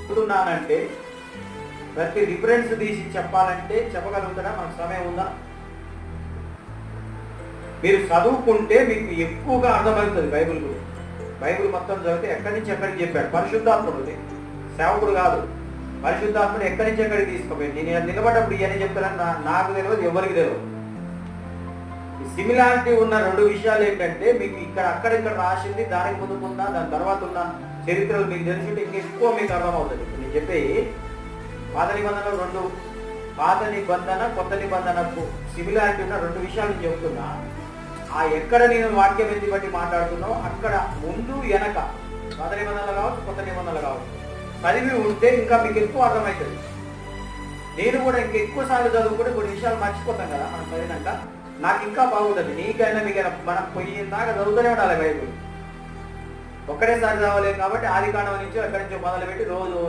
చెప్తున్నానంటే ప్రతి రిఫరెన్స్ తీసి చెప్పాలంటే చెప్పగలుగుతారా? మనకు సమయం ఉందా? మీరు చదువుకుంటే మీకు ఎక్కువగా అర్థమవుతుంది బైబిల్ గురించి. బైబిల్ మొత్తం చదివితే ఎక్కడి నుంచి ఎక్కడికి చెప్పాడు. పరిశుద్ధాత్ముడు, సేవకుడు కాదు, పరిశుద్ధాత్ముడు ఎక్కడి నుంచి ఎక్కడికి తీసుకుపోయింది. నేను నిలబడ్డప్పుడు ఇవన్నీ చెప్తానని నాకు తెలియదు, ఎవరికి తెలియదు. సిమిలారిటీ ఉన్న రెండు విషయాలు ఏంటంటే, మీకు అక్కడిక్కడ రాసింది దానికి ముందుకున్న దాని తర్వాత ఉన్న చరిత్రలు మీకు తెలిసింటే ఇంకెక్కువ మీకు అర్థమవుతుంది. నేను చెప్పే పాత నిబంధన కొత్త నిబంధనకు సిమిలారిటీ ఉన్న రెండు విషయాలు నేను చెప్తున్నా. ఆ ఎక్కడ నేను వాక్యం ఎత్తి బట్టి మాట్లాడుతున్నావు అక్కడ ముందు వెనక పాత నిబంధనలు కావచ్చు, కొత్త నిబంధనలు కావచ్చు, చదివి ఉంటే ఇంకా మీకు ఎక్కువ అర్థమవుతుంది. నేను కూడా ఇంకెక్కువ సార్లు చదువుకుంటే కొన్ని విషయాలు మర్చిపోతాం కదా మనం చదివినాక. నాకు ఇంకా బాగుంటుంది. నీకైనా మీకైనా మనం పోయేదాకా చదువుతూనే ఉండాలి బైబిల్. ఒక్కడేసారి చదవలేము కాబట్టి ఆది కాండం నుంచి ఎక్కడి నుంచో మొదలుపెట్టి రోజు